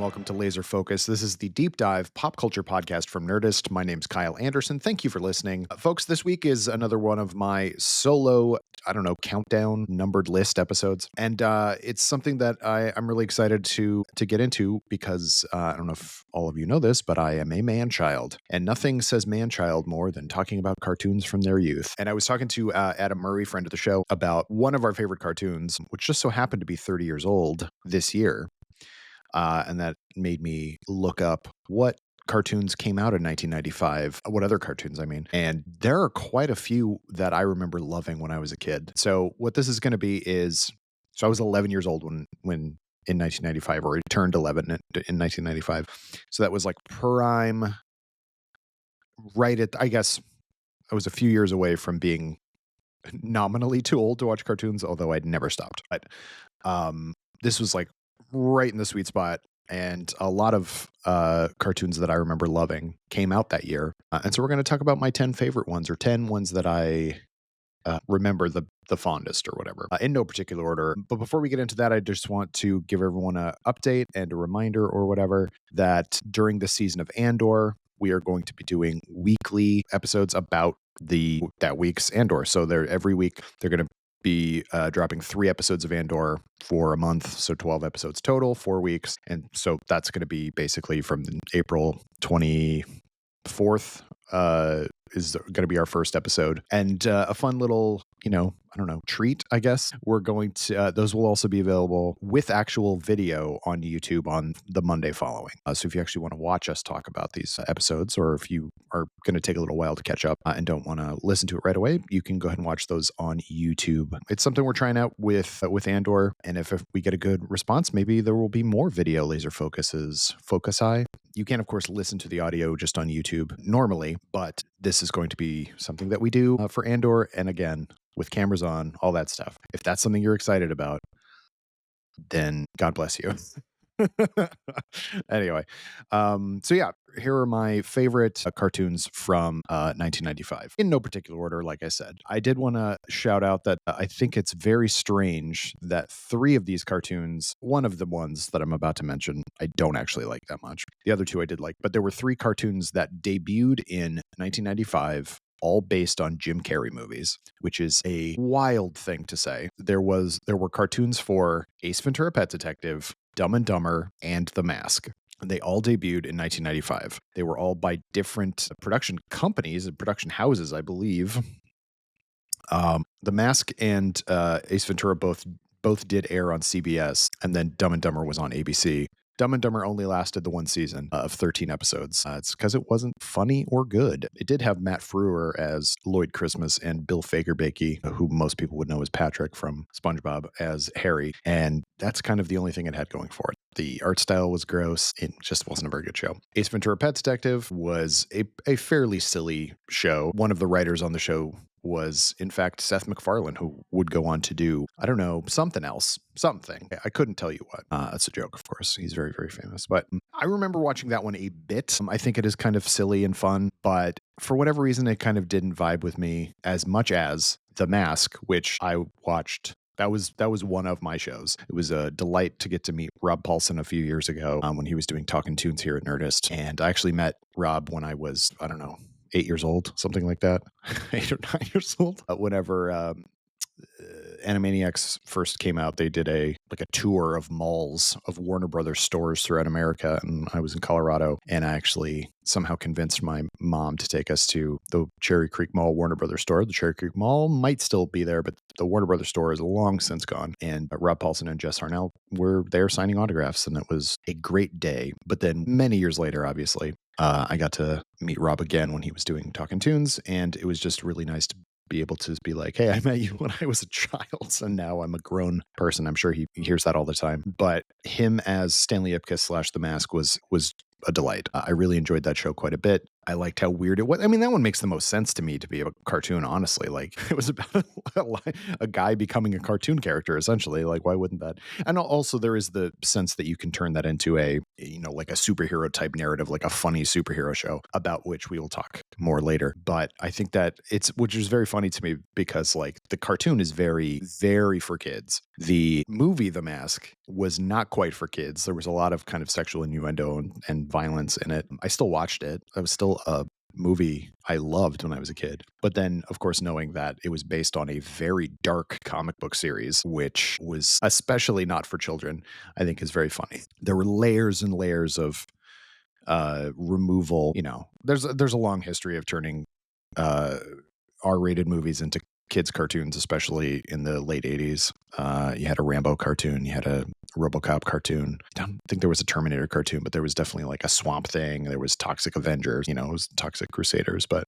welcome to Laser Focus. This is the deep dive pop culture podcast from Nerdist. My name's Kyle Anderson. Thank you for listening. Folks, this week is another one of my solo, countdown numbered list episodes. And it's something that I'm really excited to get into because I don't know if all of you know this, but I am a man-child. And nothing says man-child more than talking about cartoons from their youth. And I was talking to Adam Murray, friend of the show, about one of our favorite cartoons, which just so happened to be 30 years old this year. And that made me look up what cartoons came out in 1995, what other cartoons, I mean. And there are quite a few that I remember loving when I was a kid. So what this is going to be is, so I was 11 years old when in 1995, or I turned 11 in 1995. So that was like prime, right at, I guess, I was a few years away from being nominally too old to watch cartoons, although I'd never stopped. But this was like right in the sweet spot, and a lot of cartoons that I remember loving came out that year. And so we're going to talk about my 10 favorite ones, or 10 ones that I remember the fondest, or whatever, in no particular order. But before we get into that, I just want to give everyone an update and a reminder, or whatever, that during the season of Andor, we are going to be doing weekly episodes about that week's Andor. So every week they're going to be dropping 3 episodes of Andor for a month, so 12 episodes total, 4 weeks. And so that's going to be basically from April 24th is going to be our first episode. And a fun little, treat, I guess. We're going to, those will also be available with actual video on YouTube on the Monday following. So if you actually want to watch us talk about these episodes, or if you are going to take a little while to catch up and don't want to listen to it right away, you can go ahead and watch those on YouTube. It's something we're trying out with Andor. And if we get a good response, maybe there will be more video laser focusi. You can, of course, listen to the audio just on YouTube normally, but this is going to be something that we do for Andor. And again, with cameras on, all that stuff. If that's something you're excited about, then God bless you. Anyway, so yeah, here are my favorite cartoons from 1995. In no particular order, like I said. I did want to shout out that I think it's very strange that 3 of these cartoons, one of the ones that I'm about to mention, I don't actually like that much. The other 2 I did like, but there were 3 cartoons that debuted in 1995, all based on Jim Carrey movies, which is a wild thing to say. There were cartoons for Ace Ventura: Pet Detective, Dumb and Dumber, and The Mask. They all debuted in 1995. They were all by different production companies and production houses, I believe. The Mask and Ace Ventura both did air on CBS, and then Dumb and Dumber was on ABC. Dumb and Dumber only lasted the 1 season of 13 episodes. It's because it wasn't funny or good. It did have Matt Frewer as Lloyd Christmas and Bill Fagerbakke, who most people would know as Patrick from SpongeBob, as Harry. And that's kind of the only thing it had going for it. The art style was gross. It just wasn't a very good show. Ace Ventura: Pet Detective was a fairly silly show. One of the writers on the show was, in fact, Seth MacFarlane, who would go on to do, I don't know, something else. Something. I couldn't tell you what. That's a joke, of course. He's very, very famous. But I remember watching that one a bit. I think it is kind of silly and fun, but for whatever reason, it kind of didn't vibe with me as much as The Mask, which I watched. That was one of my shows. It was a delight to get to meet Rob Paulson a few years ago when he was doing Talkin' Tunes here at Nerdist. And I actually met Rob when I was, 8 years old, something like that. 8 or 9 years old. Whenever Animaniacs first came out, they did a tour of malls of Warner Brothers stores throughout America, and I was in Colorado, and I actually somehow convinced my mom to take us to the Cherry Creek Mall Warner Brothers store. The Cherry Creek Mall might still be there, but the Warner Brothers store is long since gone, and Rob Paulson and Jess Harnell were there signing autographs, and it was a great day. But then many years later, obviously, I got to meet Rob again when he was doing Talkin' Tunes, and it was just really nice to be able to be like, hey, I met you when I was a child, and now I'm a grown person. I'm sure he hears that all the time. But him as Stanley Ipkiss / The Mask was a delight. I really enjoyed that show quite a bit. I liked how weird it was. I mean, that one makes the most sense to me to be a cartoon, honestly. Like, it was about a guy becoming a cartoon character, essentially. Like, why wouldn't that? And also, there is the sense that you can turn that into a superhero type narrative, like a funny superhero show, about which we will talk more later. But I think that which is very funny to me because, like, the cartoon is very, very for kids. The movie, The Mask, was not quite for kids. There was a lot of kind of sexual innuendo and violence in it. I still watched it. It was still a movie I loved when I was a kid. But then, of course, knowing that it was based on a very dark comic book series, which was especially not for children, I think is very funny. There were layers and layers of removal. You know, there's a long history of turning R-rated movies into kids cartoons, especially in the late 80s. You had a Rambo cartoon, you had a RoboCop cartoon. I don't think there was a Terminator cartoon, but there was definitely like a Swamp Thing. There was Toxic Avengers, you know, it was Toxic Crusaders, but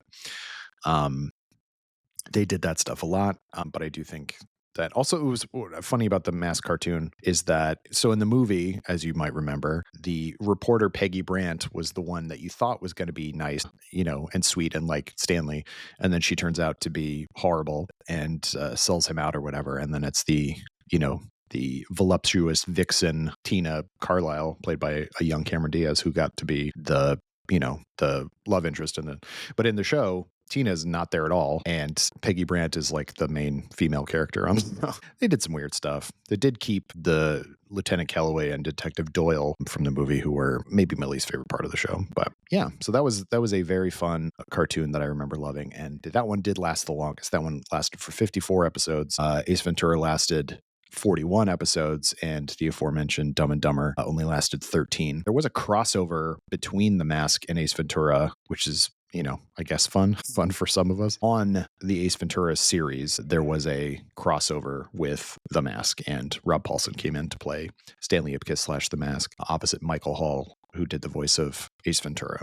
they did that stuff a lot. But I do think that also it was funny about the Mask cartoon is that, so in the movie, as you might remember, the reporter Peggy Brandt was the one that you thought was going to be nice, you know, and sweet and like Stanley. And then she turns out to be horrible and sells him out or whatever. And then it's the, you know, the voluptuous vixen Tina Carlisle, played by a young Cameron Diaz, who got to be the, you know, the love interest in it. But in the show, Tina's not there at all, and Peggy Brandt is like the main female character on the show. They did some weird stuff. They did keep the Lieutenant Calloway and Detective Doyle from the movie, who were maybe my least favorite part of the show. But yeah, so that was a very fun cartoon that I remember loving, and that one did last the longest. That one lasted for 54 episodes. Ace Ventura lasted 41 episodes, and the aforementioned Dumb and Dumber only lasted 13. There was a crossover between The Mask and Ace Ventura, which is, you know, I guess fun for some of us. On the Ace Ventura series, there was a crossover with The Mask, and Rob Paulsen came in to play Stanley Ipkiss / The Mask opposite Michael Hall, who did the voice of Ace Ventura.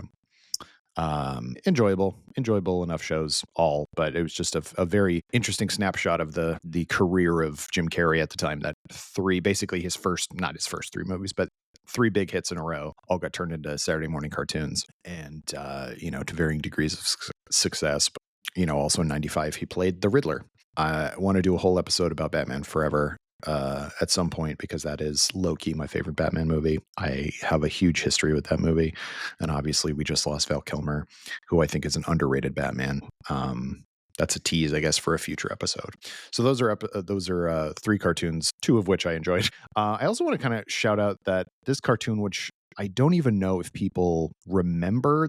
Enjoyable enough shows all, but it was just a very interesting snapshot of the career of Jim Carrey at the time, that basically not his first three movies, but three big hits in a row all got turned into Saturday morning cartoons, and you know, to varying degrees of success. But, you know, also in 95 he played the Riddler. I want to do a whole episode about Batman Forever at some point, because that is low-key my favorite Batman movie. I have a huge history with that movie, and obviously we just lost Val Kilmer, who I think is an underrated Batman. That's a tease, I guess, for a future episode. So those are three cartoons, two of which I enjoyed. I also want to kind of shout out that this cartoon, which I don't even know if people remember,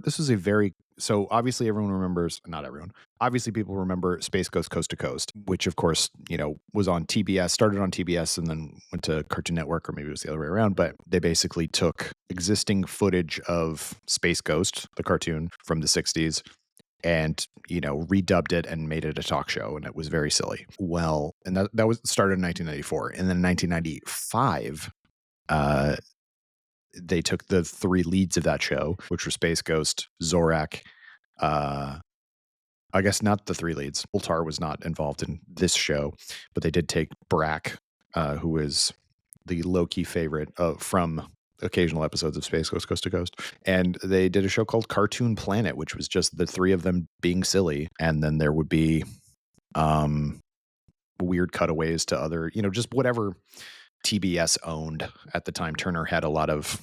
so obviously everyone remembers, not everyone, obviously people remember Space Ghost Coast to Coast, which of course, you know, was on TBS, started on TBS and then went to Cartoon Network, or maybe it was the other way around, but they basically took existing footage of Space Ghost, the cartoon from the 60s, and, you know, redubbed it and made it a talk show, and it was very silly. Well, and that was started in 1994, and then in 1995, they took the three leads of that show, which were Space Ghost, Zorak, I guess not the three leads. Ultar was not involved in this show, but they did take Brack, who is the low-key favorite from occasional episodes of Space Ghost Coast to Coast, and they did a show called Cartoon Planet, which was just the three of them being silly, and then there would be weird cutaways to other, you know, just whatever TBS owned at the time. Turner had a lot of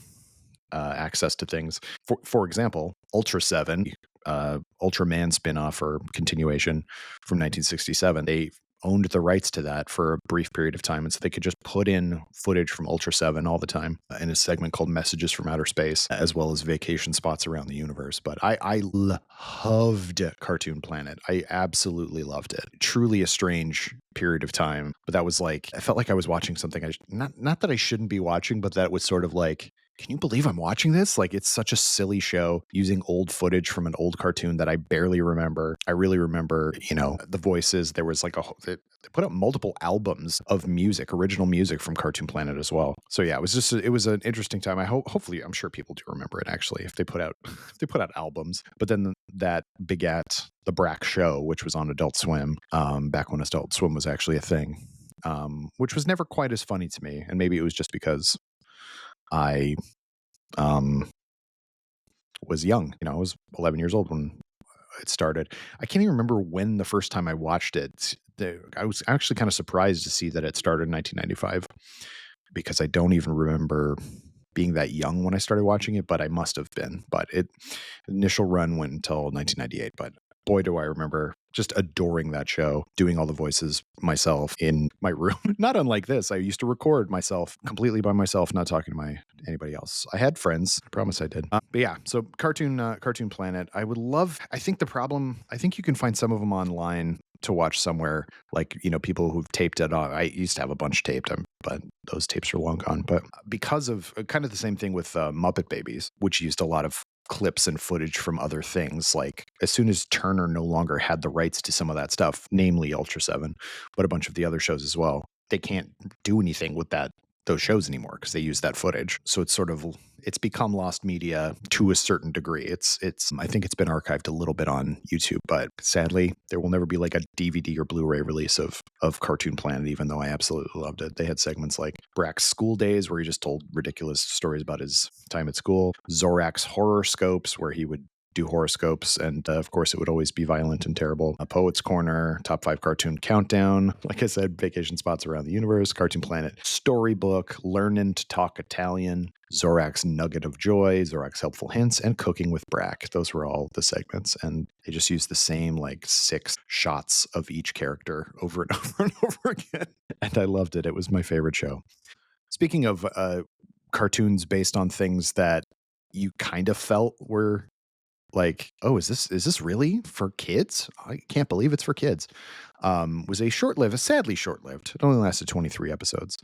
access to things. For example, Ultra 7, Ultraman spinoff or continuation from 1967. They owned the rights to that for a brief period of time, and so they could just put in footage from Ultra 7 all the time in a segment called Messages from Outer Space, as well as vacation spots around the universe. But I loved Cartoon Planet. I absolutely loved it. Truly a strange period of time, but that was like, I felt like I was watching something not that I shouldn't be watching, but that was sort of like, can you believe I'm watching this? Like, it's such a silly show using old footage from an old cartoon that I barely remember. I really remember, you know, the voices. There was like they put out multiple albums of music, original music from Cartoon Planet as well. So yeah, it was an interesting time. Hopefully, I'm sure people do remember it actually, if they put out albums. But then that begat the Brack Show, which was on Adult Swim, back when Adult Swim was actually a thing, which was never quite as funny to me. And maybe it was just because I was young. You know, I was 11 years old when it started. I can't even remember when the first time I watched it. I was actually kind of surprised to see that it started in 1995, because I don't even remember being that young when I started watching it, but I must have been. But initial run went until 1998. But boy, do I remember just adoring that show, doing all the voices myself in my room. Not unlike this. I used to record myself completely by myself, not talking to anybody else. I had friends. I promise I did. But yeah, so Cartoon Planet. I think you can find some of them online to watch somewhere, like, people who've taped it on. I used to have a bunch taped, but those tapes are long gone. But because of kind of the same thing with Muppet Babies, which used a lot of clips and footage from other things, like as soon as Turner no longer had the rights to some of that stuff, namely Ultra 7, but a bunch of the other shows as well, they can't do anything with those shows anymore because they use that footage. So it's become lost media to a certain degree. I think it's been archived a little bit on YouTube, but sadly there will never be like a DVD or Blu-ray release of Cartoon Planet, even though I absolutely loved it. They had segments like Brack's School Days, where he just told ridiculous stories about his time at school, Zorak's Horoscopes, where he would do horoscopes, and of course it would always be violent and terrible. A Poet's Corner, Top 5 Cartoon Countdown, like I said, Vacation Spots Around the Universe, Cartoon Planet Storybook, Learnin' to Talk Italian, Zorak's Nugget of Joy, Zorak's Helpful Hints, and Cooking with Brack. Those were all the segments, and they just used the same like 6 shots of each character over and over and over again, and I loved it. It was my favorite show. Speaking of cartoons based on things that you kind of felt were like, oh, is this really for kids? I can't believe it's for kids. Was sadly short-lived. It only lasted 23 episodes.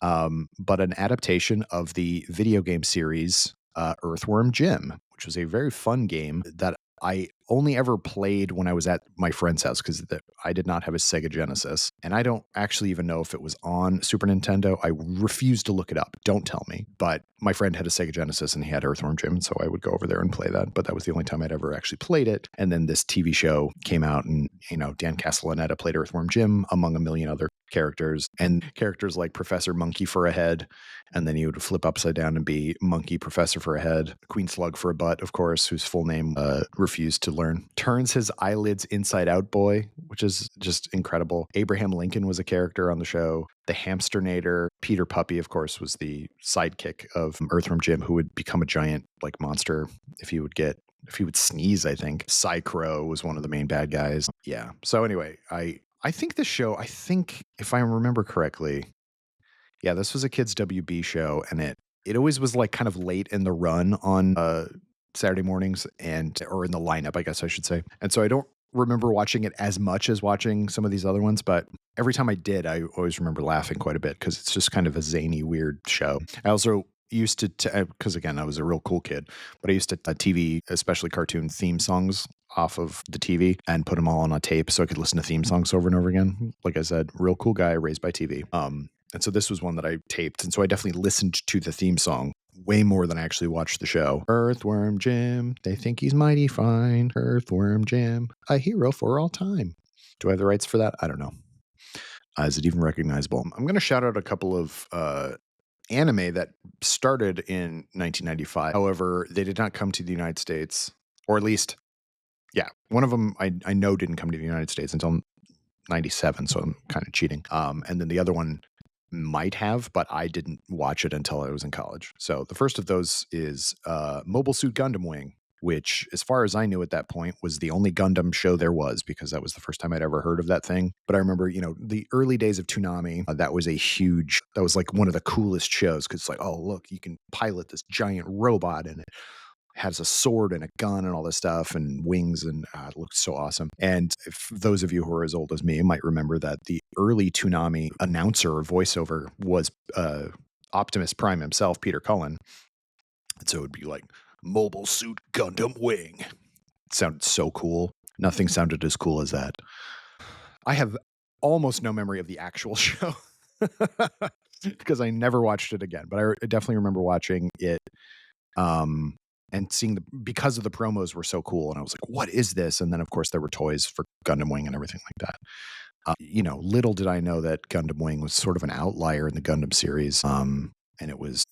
But an adaptation of the video game series Earthworm Jim, which was a very fun game that I only ever played when I was at my friend's house because I did not have a Sega Genesis. And I don't actually even know if it was on Super Nintendo. I refuse to look it up. Don't tell me. But my friend had a Sega Genesis and he had Earthworm Jim. And so I would go over there and play that. But that was the only time I'd ever actually played it. And then this TV show came out and, Dan Castellaneta played Earthworm Jim among a million other characters, and characters like Professor Monkey for a head, and then he would flip upside down and be Monkey Professor for a head, Queen Slug for a butt, of course, whose full name refused to learn, turns his eyelids inside out boy, which is just incredible. Abraham Lincoln was a character on the show. The Hamsternator, Peter Puppy, of course, was the sidekick of Earthworm Jim, who would become a giant like monster if he would sneeze, I think. Psy-Crow was one of the main bad guys. Yeah. So anyway, I think the show, if I remember correctly, yeah, this was a kids WB show, and it always was like kind of late in the run on Saturday mornings or in the lineup, I guess I should say. And so I don't remember watching it as much as watching some of these other ones, but every time I did, I always remember laughing quite a bit because it's just kind of a zany, weird show. I also used to, because again, I was a real cool kid, but I used to TV, especially cartoon theme songs off of the TV and put them all on a tape so I could listen to theme songs over and over again. Like I said, real cool guy raised by TV. And so this was one that I taped. And so I definitely listened to the theme song way more than I actually watched the show. Earthworm Jim, they think he's mighty fine. Earthworm Jim, a hero for all time. Do I have the rights for that? I don't know. Is it even recognizable? I'm going to shout out a couple of anime that started in 1995. However, they did not come to the United States, or at least, yeah, one of them I know didn't come to the United States until 97, so I'm kind of cheating. And then the other one might have, but I didn't watch it until I was in college. So the first of those is Mobile Suit Gundam Wing, which, as far as I knew at that point, was the only Gundam show there was, because that was the first time I'd ever heard of that thing. But I remember, the early days of Toonami, that was like one of the coolest shows, because it's like, oh, look, you can pilot this giant robot and it has a sword and a gun and all this stuff and wings, and it looked so awesome. And if those of you who are as old as me might remember that the early Toonami announcer or voiceover was Optimus Prime himself, Peter Cullen. And so it would be like, Mobile Suit Gundam Wing. It sounded so cool. Nothing sounded as cool as that. I have almost no memory of the actual show because I never watched it again, but I definitely remember watching it and seeing because of the promos were so cool. And I was like, what is this? And then of course there were toys for Gundam Wing and everything like that. Little did I know that Gundam Wing was sort of an outlier in the Gundam series. And it was,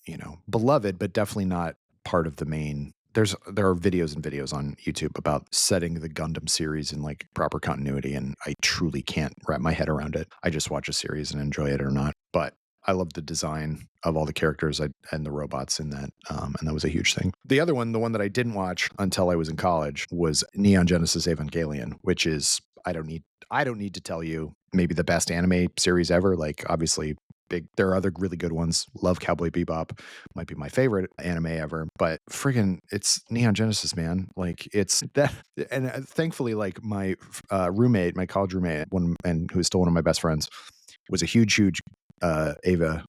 beloved, but definitely not part of the main. There are videos and videos on YouTube about setting the Gundam series in like proper continuity, and I truly can't wrap my head around it. I just watch a series and enjoy it or not. But I love the design of all the characters and the robots in that, and that was a huge thing. The other one, the one that I didn't watch until I was in college, was Neon Genesis Evangelion, which is, I don't need to tell you maybe the best anime series ever. Like obviously there are other really good ones. Love Cowboy Bebop, might be my favorite anime ever, but friggin' it's Neon Genesis, man. Like it's that, and thankfully, like my roommate, my college roommate, and who's still one of my best friends, was a huge Ava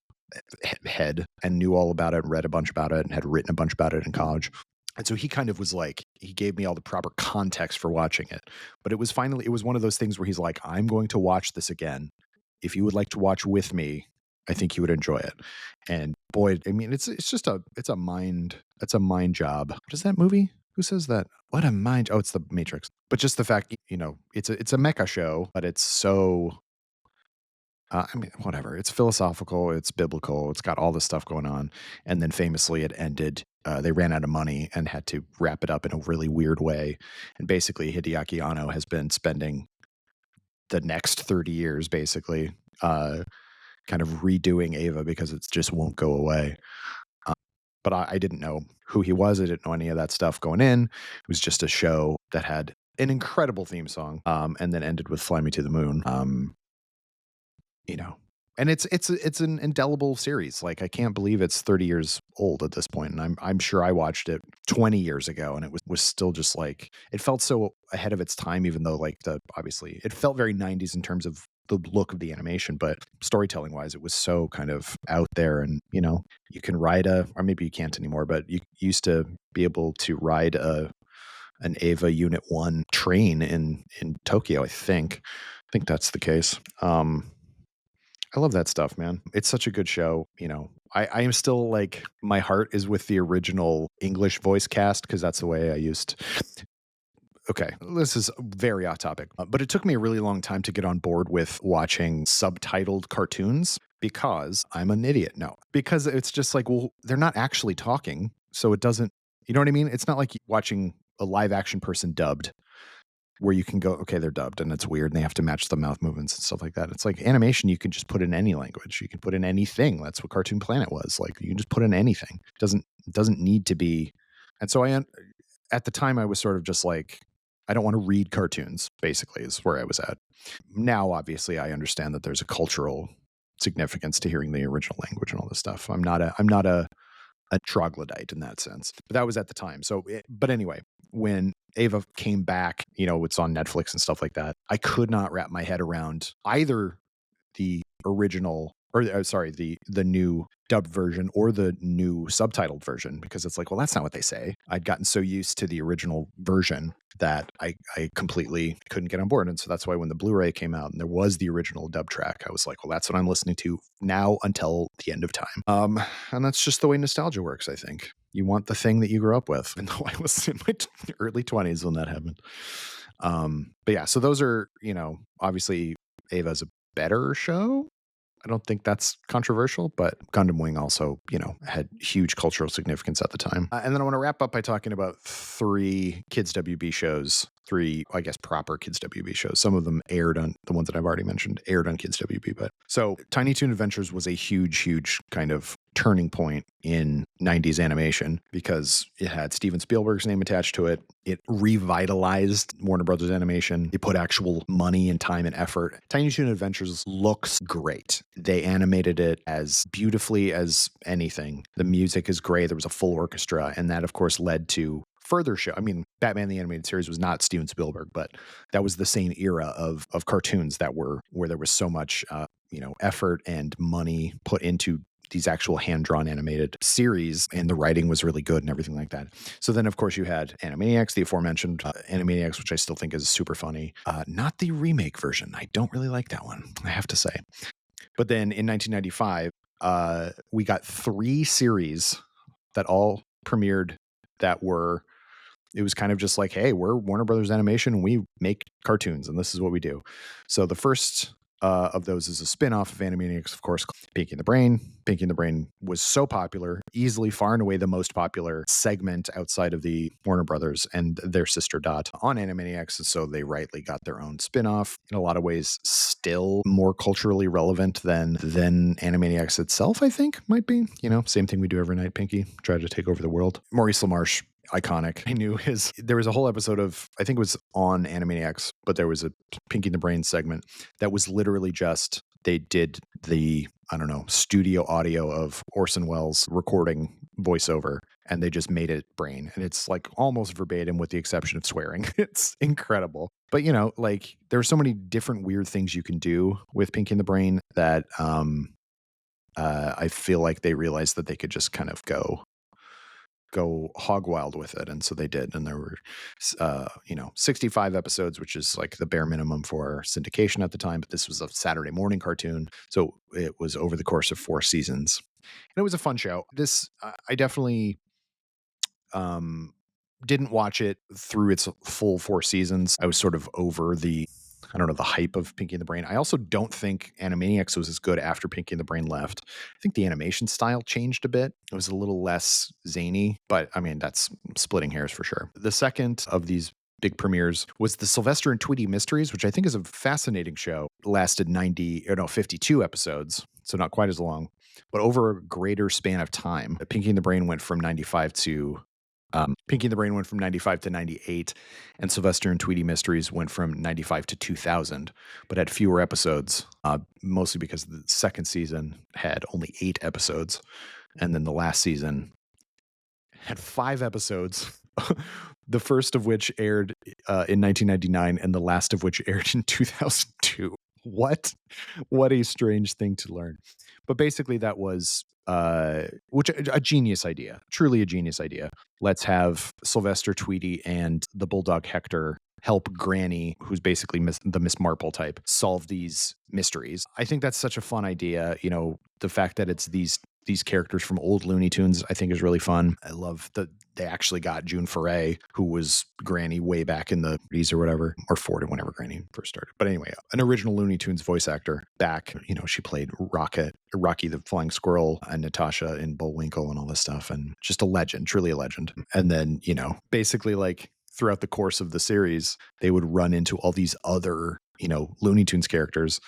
head and knew all about it, read a bunch about it, and had written a bunch about it in college. And so he kind of was like, he gave me all the proper context for watching it. But it was one of those things where he's like, I'm going to watch this again. If you would like to watch with me, I think you would enjoy it. And boy, I mean, it's a mind job. What is that movie? Who says that? What a mind. Oh, it's The Matrix. But just the fact, it's a mecha show, but it's so, I mean, whatever. It's philosophical, it's biblical, it's got all this stuff going on. And then famously it ended. They ran out of money and had to wrap it up in a really weird way. And basically Hideaki Anno has been spending the next 30 years basically kind of redoing Ava because it just won't go away. But I didn't know who he was. I didn't know any of that stuff going in. It was just a show that had an incredible theme song and then ended with Fly Me to the Moon. And it's an indelible series. Like I can't believe it's 30 years old at this point, and I'm sure I watched it 20 years ago and it was still just like, it felt so ahead of its time, even though like obviously it felt very 90s in terms of the look of the animation, but storytelling wise it was so kind of out there. And you can ride or maybe you can't anymore, but you used to be able to ride an Ava Unit 1 train in Tokyo. I think that's the case. I love that stuff, man. It's such a good show. I am still like, my heart is with the original English voice cast because that's the way I used. Okay, this is very off topic, but it took me a really long time to get on board with watching subtitled cartoons because I'm an idiot. No, because it's just like, well, they're not actually talking. So it doesn't, you know what I mean? It's not like watching a live action person dubbed, where you can go, okay, they're dubbed and it's weird and they have to match the mouth movements and stuff like that. It's like animation, you can just put in any language. You can put in anything. That's what Cartoon Planet was. Like you can just put in anything. It doesn't need to be. And so at the time I was sort of just like, I don't want to read cartoons, basically, is where I was at. Now, obviously, I understand that there's a cultural significance to hearing the original language and all this stuff. I'm not a troglodyte in that sense, but that was at the time. So, but anyway, when Ava came back, it's on Netflix and stuff like that, I could not wrap my head around either the original or sorry, the new dubbed version or the new subtitled version, because it's like, well, that's not what they say. I'd gotten so used to the original version that I completely couldn't get on board. And so that's why when the Blu-ray came out and there was the original dub track, I was like, well, that's what I'm listening to now until the end of time. And that's just the way nostalgia works, I think. You want the thing that you grew up with. And I was in my early 20s when that happened. But yeah, so those are, obviously Ava's a better show. I don't think that's controversial, but Gundam Wing also, had huge cultural significance at the time. And then I want to wrap up by talking about 3 kids WB shows, 3, I guess, proper kids WB shows. Some of them aired on, the ones that I've already mentioned, aired on kids WB. But so Tiny Toon Adventures was a huge kind of turning point in 90s animation because it had Steven Spielberg's name attached to it. It revitalized Warner Brothers Animation. It put actual money and time and effort. Tiny Toon Adventures looks great. They animated it as beautifully as anything. The music is great. There was a full orchestra, and that, of course, led to further show. I mean, Batman the Animated Series was not Steven Spielberg, but that was the same era of cartoons that were where there was so much effort and money put into these actual hand-drawn animated series, and the writing was really good and everything like that. So then, of course, you had Animaniacs, the aforementioned Animaniacs, which I still think is super funny. Not the remake version. I don't really like that one, I have to say. But then in 1995, we got 3 series that all premiered that were, it was kind of just like, hey, we're Warner Brothers Animation and we make cartoons and this is what we do. So the first of those is a spin-off of Animaniacs, of course, Pinky and the Brain. Pinky and the Brain was so popular, easily far and away the most popular segment outside of the Warner Brothers and their sister Dot on Animaniacs, and so they rightly got their own spin-off. In a lot of ways, still more culturally relevant than Animaniacs itself, I think, might be. Same thing we do every night, Pinky, try to take over the world. Maurice LaMarche iconic. I knew there was a whole episode of, I think it was on Animaniacs, but there was a Pinky and the Brain segment that was literally just, they did the, I don't know, studio audio of Orson Welles recording voiceover, and they just made it Brain. And it's like almost verbatim with the exception of swearing. It's incredible. But, you know, like there are so many different weird things you can do with Pinky and the Brain that I feel like they realized that they could just kind of go hog wild with it, and so they did. And there were 65 episodes, which is like the bare minimum for syndication at the time, but this was a Saturday morning cartoon, so it was over the course of 4 seasons, and it was a fun show. This I definitely didn't watch it through its full 4 seasons. I was sort of over the, I don't know, the hype of Pinky and the Brain. I also don't think Animaniacs was as good after Pinky and the Brain left. I think the animation style changed a bit. It was a little less zany, but I mean, that's splitting hairs for sure. The second of these big premieres was the Sylvester and Tweety Mysteries, which I think is a fascinating show. It lasted 52 episodes, so not quite as long, but over a greater span of time. Pinky and the Brain went from 95 to 98, and Sylvester and Tweety Mysteries went from 95 to 2000, but had fewer episodes, mostly because the second season had only 8 episodes, and then the last season had 5 episodes, the first of which aired in 1999, and the last of which aired in 2002. What a strange thing to learn. But basically that was a genius idea, truly a genius idea. Let's have Sylvester, Tweety, and the bulldog Hector help Granny, who's basically the Miss Marple type, solve these mysteries. I think that's such a fun idea. You know, the fact that it's these characters from old Looney Tunes, I think is really fun. I love that they actually got June Foray, who was Granny way back in the 80s or whatever, or 40, whenever Granny first started. But anyway, an original Looney Tunes voice actor back. You know, she played Rocky the Flying Squirrel, and Natasha in Bullwinkle and all this stuff, and just a legend, truly a legend. And then, you know, basically like throughout the course of the series, they would run into all these other, you know, Looney Tunes characters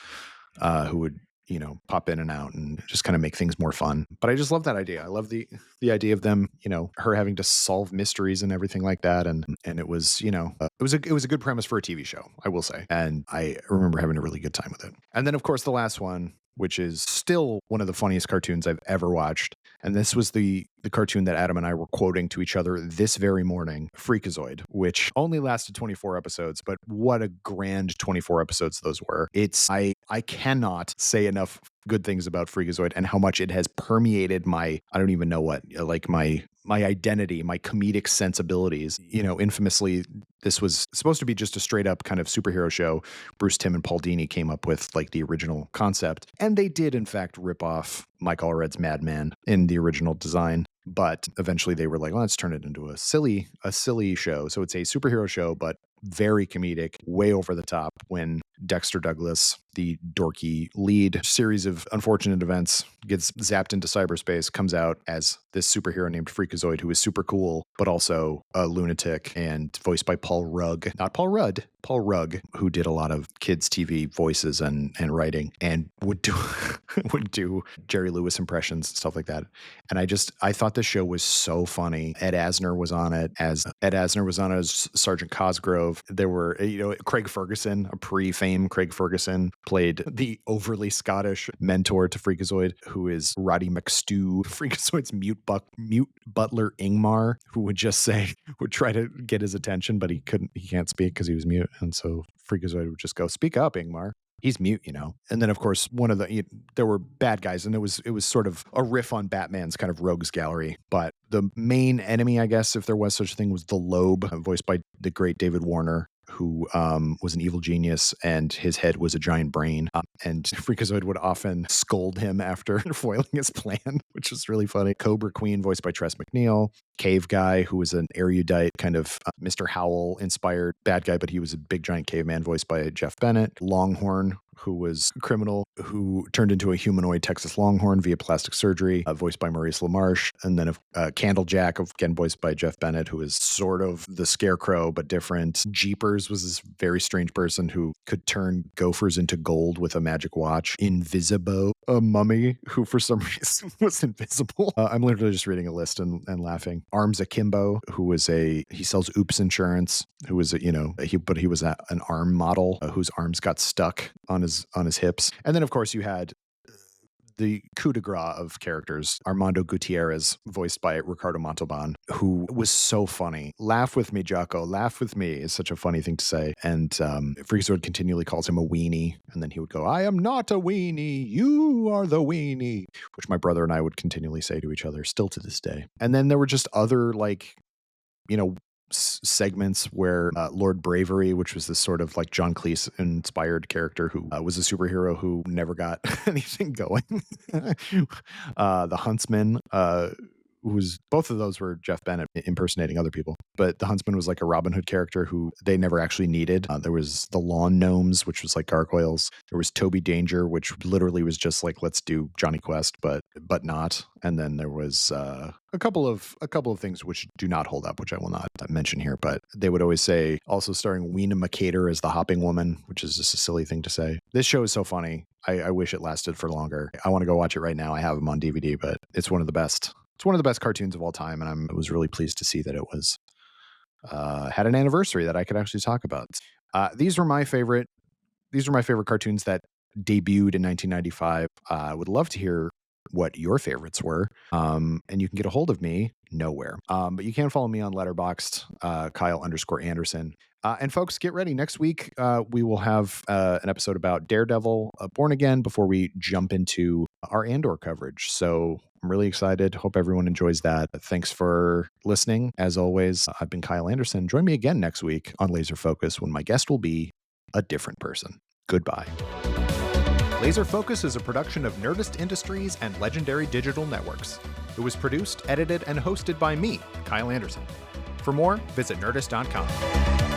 who would, you know, pop in and out and just kind of make things more fun. But I just love that idea. I love the idea of them, you know, her having to solve mysteries and everything like that. And it was, you know, it was a good premise for a TV show, I will say. And I remember having a really good time with it. And then of course the last one, which is still one of the funniest cartoons I've ever watched. And this was the cartoon that Adam and I were quoting to each other this very morning, Freakazoid, which only lasted 24 episodes, but what a grand 24 episodes those were. I cannot say enough good things about Freakazoid and how much it has permeated my, I don't even know what, like my identity, my comedic sensibilities. You know, infamously, this was supposed to be just a straight up kind of superhero show. Bruce Timm and Paul Dini came up with like the original concept, and they did in fact rip off Mike Allred's Mad Men in the original design. But eventually they were like, well, let's turn it into a silly show. So it's a superhero show, but very comedic, way over the top, when Dexter Douglas, the dorky lead, series of unfortunate events, gets zapped into cyberspace, comes out as this superhero named Freakazoid, who is super cool, but also a lunatic, and voiced by Paul Rugg, not Paul Rudd, Paul Rugg, who did a lot of kids' TV voices and writing, and would do Jerry Lewis impressions and stuff like that. And I thought the show was so funny. Ed Asner was on it as Sergeant Cosgrove. There were, you know, Craig Ferguson, a pre-fame Craig Ferguson, played the overly Scottish mentor to Freakazoid, who is Roddy McStew, Freakazoid's mute butler Ingmar, who would try to get his attention, but he can't speak because he was mute. And so Freakazoid would just go, "Speak up, Ingmar. He's mute," you know. And then of course there were bad guys, and it was sort of a riff on Batman's kind of rogues gallery. But the main enemy, I guess, if there was such a thing, was the Lobe, voiced by the great David Warner, who was an evil genius, and his head was a giant brain. And Freakazoid would often scold him after foiling his plan, which was really funny. Cobra Queen, voiced by Tress MacNeille. Cave Guy, who was an erudite kind of Mr. Howell-inspired bad guy, but he was a big giant caveman, voiced by Jeff Bennett. Longhorn, who was a criminal who turned into a humanoid Texas Longhorn via plastic surgery, voiced by Maurice LaMarche. And then Candlejack, again voiced by Jeff Bennett, who is sort of the Scarecrow, but different. Jeepers was this very strange person who could turn gophers into gold with a magic watch. Invisibo, a mummy who for some reason was invisible. I'm literally just reading a list and laughing. Arms Akimbo, who was he sells Oops Insurance, who was he was an arm model whose arms got stuck on his hips. And then of course you had the coup de grace of characters, Armando Gutierrez, voiced by Ricardo Montalban, who was so funny. Laugh with me, Jocko. Laugh with me is such a funny thing to say. And Freakazoid continually calls him a weenie. And then he would go, I am not a weenie. You are the weenie, which my brother and I would continually say to each other still to this day. And then there were just other segments where Lord Bravery, which was this sort of like John Cleese inspired character who was a superhero who never got anything going. The Huntsman, both of those were Jeff Bennett impersonating other people, but the Huntsman was like a Robin Hood character who they never actually needed. There was the Lawn Gnomes, which was like gargoyles. There was Toby Danger, which literally was just like, let's do Johnny Quest, but not. And then there was a couple of things which do not hold up, which I will not mention here, but they would always say, also starring Weena McCater as the Hopping Woman, which is just a silly thing to say. This show is so funny. I wish it lasted for longer. I want to go watch it right now. I have them on DVD, but it's one of the best. It's one of the best cartoons of all time, and I was really pleased to see that it was had an anniversary that I could actually talk about. These were my favorite cartoons that debuted in 1995. I would love to hear what your favorites were, and you can get a hold of me nowhere. But you can follow me on Letterboxd, Kyle_Anderson. And folks, get ready. Next week, we will have an episode about Daredevil, Born Again, before we jump into our Andor coverage. So I'm really excited. Hope everyone enjoys that. Thanks for listening. As always, I've been Kyle Anderson. Join me again next week on Laser Focus when my guest will be a different person. Goodbye. Laser Focus is a production of Nerdist Industries and Legendary Digital Networks. It was produced, edited, and hosted by me, Kyle Anderson. For more, visit Nerdist.com.